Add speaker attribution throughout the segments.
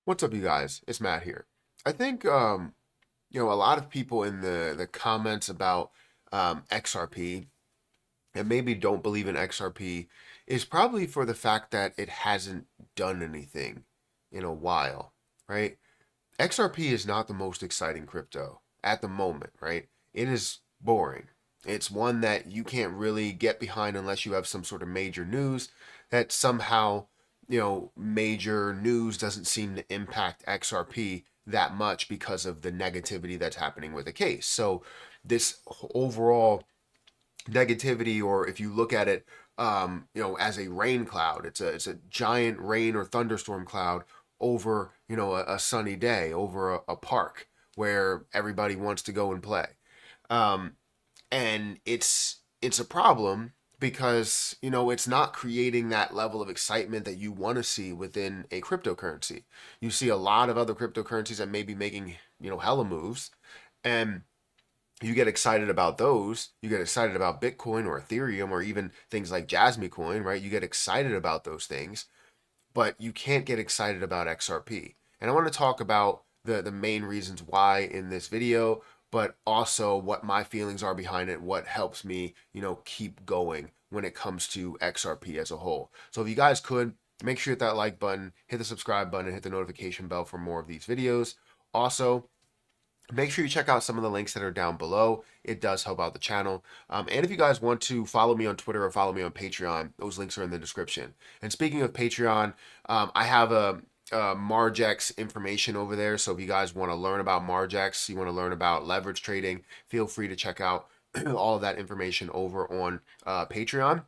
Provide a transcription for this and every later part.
Speaker 1: What's up, you guys? It's Matt here. I think a lot of people in the comments about XRP and maybe don't believe in XRP is probably for the fact that it hasn't done anything in a while, right? XRP is not the most exciting crypto at the moment, right? It is boring. It's one that you can't really get behind unless you have some sort of major news that somehow, major news doesn't seem to impact XRP that much because of the negativity that's happening with the case. So this overall negativity, or if you look at it, as a rain cloud, it's a giant rain or thunderstorm cloud over a sunny day over a park where everybody wants to go and play, um, and it's a problem because it's not creating that level of excitement that you want to see within a cryptocurrency. You see a lot of other cryptocurrencies that may be making hella moves, and you get excited about those. You get excited about Bitcoin or Ethereum or even things like Jasmy Coin, right? You get excited about those things, but you can't get excited about XRP. And I want to talk about the main reasons why in this video, but also what my feelings are behind it, what helps me, keep going when it comes to XRP as a whole. So if you guys could, make sure you hit that like button, hit the subscribe button, and hit the notification bell for more of these videos. Also, make sure you check out some of the links that are down below. It does help out the channel. And if you guys want to follow me on Twitter or follow me on Patreon, those links are in the description. And speaking of Patreon, I have a Margex information over there. So if you guys want to learn about Margex, you want to learn about leverage trading, feel free to check out all of that information over on Patreon.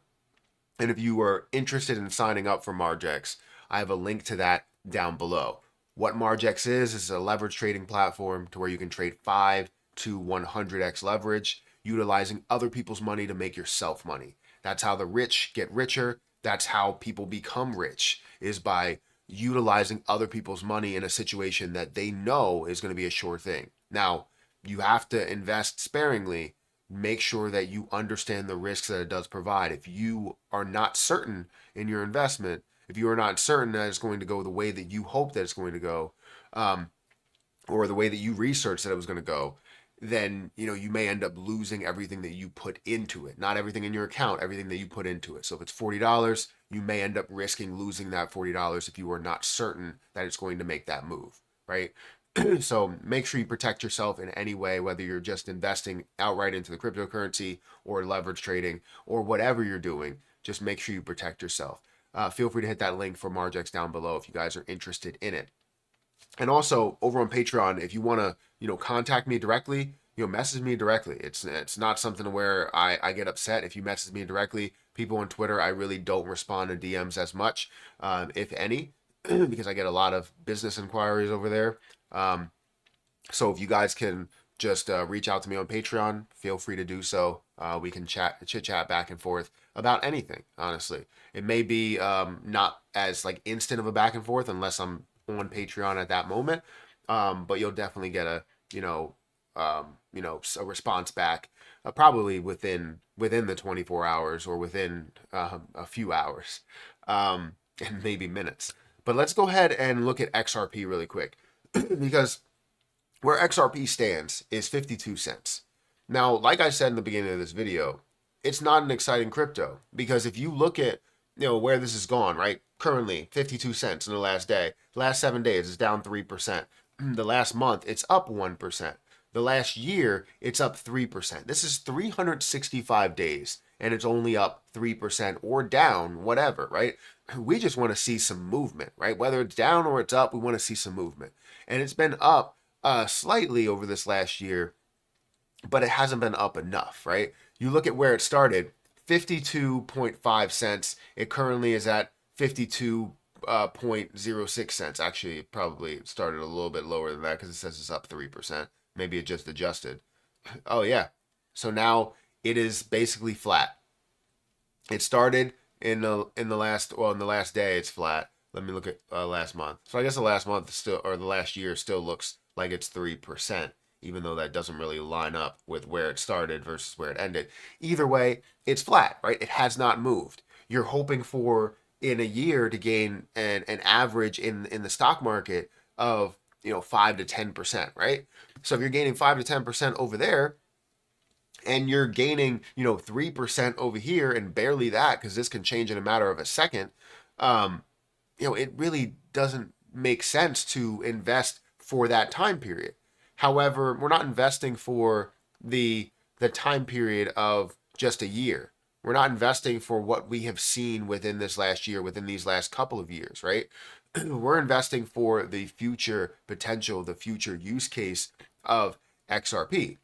Speaker 1: And if you are interested in signing up for Margex, I have a link to that down below. What Margex is a leverage trading platform to where you can trade 5 to 100x leverage, utilizing other people's money to make yourself money. That's how the rich get richer. That's how people become rich, is by utilizing other people's money in a situation that they know is going to be a sure thing. Now, you have to invest sparingly. Make sure that you understand the risks that it does provide. If you are not certain in your investment, if you are not certain that it's going to go the way that you hope that it's going to go, um, or the way that you researched that it was going to go, then you may end up losing everything that you put into it. Not everything in your account, everything that you put into it. So if it's $40, you may end up risking losing that $40 if you are not certain that it's going to make that move, right? So make sure you protect yourself in any way, whether you're just investing outright into the cryptocurrency or leverage trading or whatever you're doing. Just make sure you protect yourself. Feel free to hit that link for Margex down below if you guys are interested in it. And also over on Patreon, if you want to, contact me directly, message me directly. It's not something where I get upset if you message me directly. People on Twitter, I really don't respond to DMs as much, if any, because I get a lot of business inquiries over there. Um, so if you guys can just reach out to me on Patreon, feel free to do so. We can chit chat back and forth about anything. Honestly, it may be not as like instant of a back and forth unless I'm on Patreon at that moment, but you'll definitely get a a response back probably within the 24 hours or within a few hours, and maybe minutes. But let's go ahead and look at XRP really quick because where XRP stands is 52 cents. Now, like I said in the beginning of this video, it's not an exciting crypto because if you look at where this has gone, right? Currently 52 cents in the last day. The last 7 days it's down 3%. The last month it's up 1%. The last year it's up 3%. This is 365 days and it's only up 3% or down, whatever, right? We just want to see some movement, right? Whether it's down or it's up, we want to see some movement. And it's been up slightly over this last year, but it hasn't been up enough, right? You look at where it started, 52.5 cents. It currently is at 52.06 cents. Actually, it probably started a little bit lower than that because it says it's up 3%. Maybe it just adjusted. Oh, yeah. So now it is basically flat. It started in the last day it's flat. Let me look at last month. So I guess the last month still, or the last year still looks like it's 3%, even though that doesn't really line up with where it started versus where it ended. Either way, it's flat, right? It has not moved. You're hoping for in a year to gain an average in the stock market of 5 to 10%, right? So if you're gaining 5 to 10% over there, and you're gaining 3% over here, and barely that, because this can change in a matter of a second, um, it really doesn't make sense to invest for that time period. However, we're not investing for the time period of just a year. We're not investing for what we have seen within this last year, within these last couple of years, right? We're investing for the future potential, the future use case of XRP.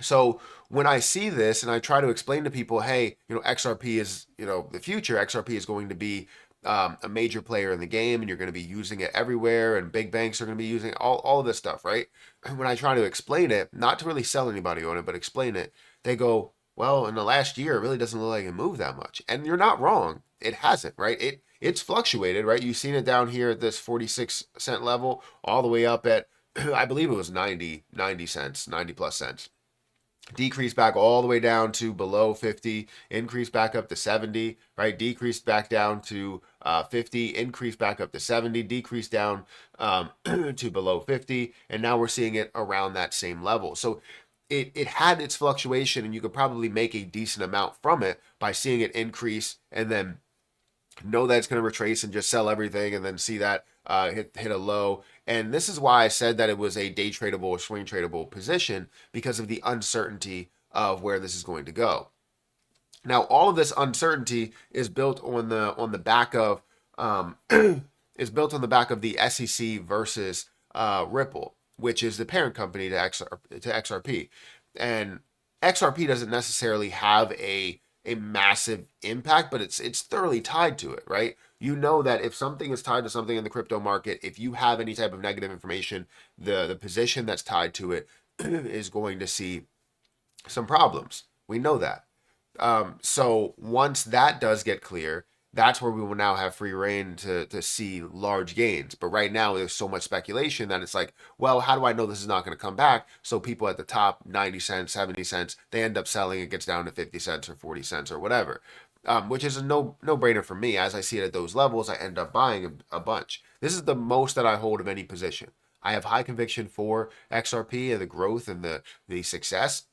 Speaker 1: So when I see this and I try to explain to people, hey, XRP is, the future. XRP is going to be a major player in the game, and you're going to be using it everywhere, and big banks are going to be using all of this stuff, right? And when I try to explain it, not to really sell anybody on it, but explain it, they go, well, in the last year, it really doesn't look like it moved that much. And you're not wrong. It hasn't, right? It's fluctuated, right? You've seen it down here at this 46 cent level, all the way up at, I believe it was 90 cents, 90 plus cents. Decrease back all the way down to below 50, increase back up to 70, right? Decrease back down to 50, increase back up to 70, decrease down to below 50, and now we're seeing it around that same level. So it had its fluctuation, and you could probably make a decent amount from it by seeing it increase and then know that it's going to retrace and just sell everything, and then see that hit a low. And this is why I said that it was a day tradable or swing tradable position, because of the uncertainty of where this is going to go. Now, all of this uncertainty is built on the back of is built on the back of the SEC versus Ripple, which is the parent company to XRP, and XRP doesn't necessarily have a massive impact, but it's thoroughly tied to it, right? You know that if something is tied to something in the crypto market, if you have any type of negative information, the position that's tied to it is going to see some problems. We know that. So once that does get clear, that's where we will now have free reign to see large gains. But right now, there's so much speculation that it's like, well, how do I know this is not going to come back? So people at the top, 90 cents, 70 cents, they end up selling. It gets down to 50 cents or 40 cents or whatever, which is a no-brainer for me. As I see it at those levels, I end up buying a bunch. This is the most that I hold of any position. I have high conviction for XRP and the growth and the success.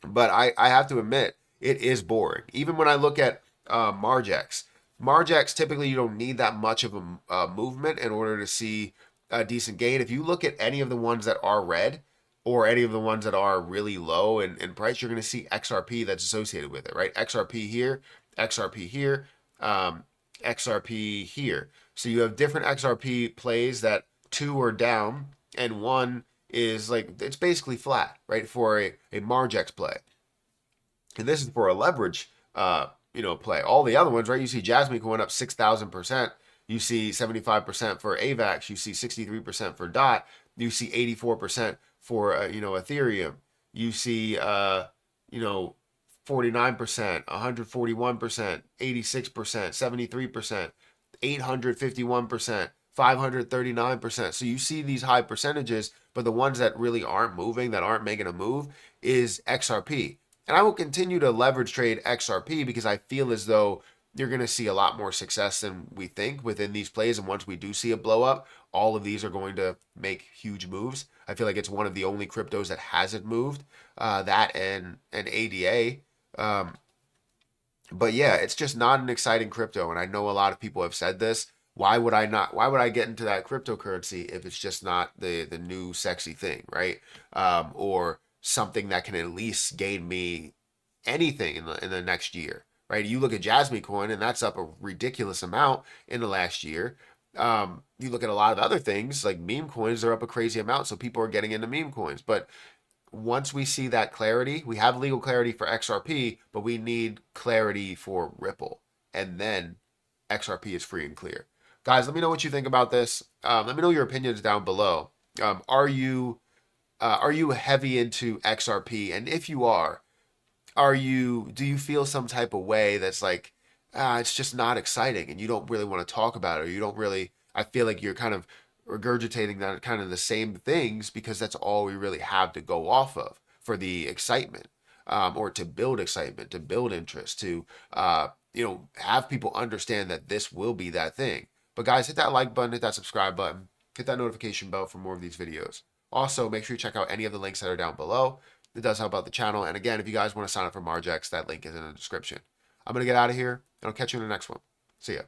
Speaker 1: But I have to admit, it is boring. Even when I look at Margex. Margex, typically you don't need that much of a movement in order to see a decent gain. If you look at any of the ones that are red, or any of the ones that are really low in price, you're going to see XRP that's associated with it, right? XRP here, XRP here, XRP here. So you have different XRP plays that two are down and one is like, it's basically flat, right? For a Margex play. And this is for a leverage play. All the other ones, right? You see Jasmine going up 6,000%. You see 75% for AVAX. You see 63% for DOT. You see 84% for Ethereum. You see 49%, 141%, 86%, 73%, 851%, 539%. So you see these high percentages, but the ones that really aren't moving, that aren't making a move, is XRP. And I will continue to leverage trade XRP because I feel as though you're going to see a lot more success than we think within these plays. And once we do see a blow up, all of these are going to make huge moves. I feel like it's one of the only cryptos that hasn't moved, that and ADA. But yeah, it's just not an exciting crypto. And I know a lot of people have said this. Why would I not? Why would I get into that cryptocurrency if it's just not the new sexy thing, right? Or something that can at least gain me anything in the next year, right? You look at Jasmine Coin, and that's up a ridiculous amount in the last year. You look at a lot of other things like meme coins, are up a crazy amount, so people are getting into meme coins. But once we see that clarity, we have legal clarity for XRP, but we need clarity for Ripple, and then XRP is free and clear. Guys, let me know what you think about this. Let me know your opinions down below. Are you heavy into XRP? And if you are, do you feel some type of way that's like, it's just not exciting and you don't really want to talk about it, or you don't really, I feel like you're kind of regurgitating that kind of the same things because that's all we really have to go off of for the excitement, or to build excitement, to build interest, to, have people understand that this will be that thing. But guys, hit that like button, hit that subscribe button. hit that notification bell for more of these videos. Also, make sure you check out any of the links that are down below. It does help out the channel. And again, if you guys want to sign up for Margex, that link is in the description. I'm going to get out of here, and I'll catch you in the next one. See ya.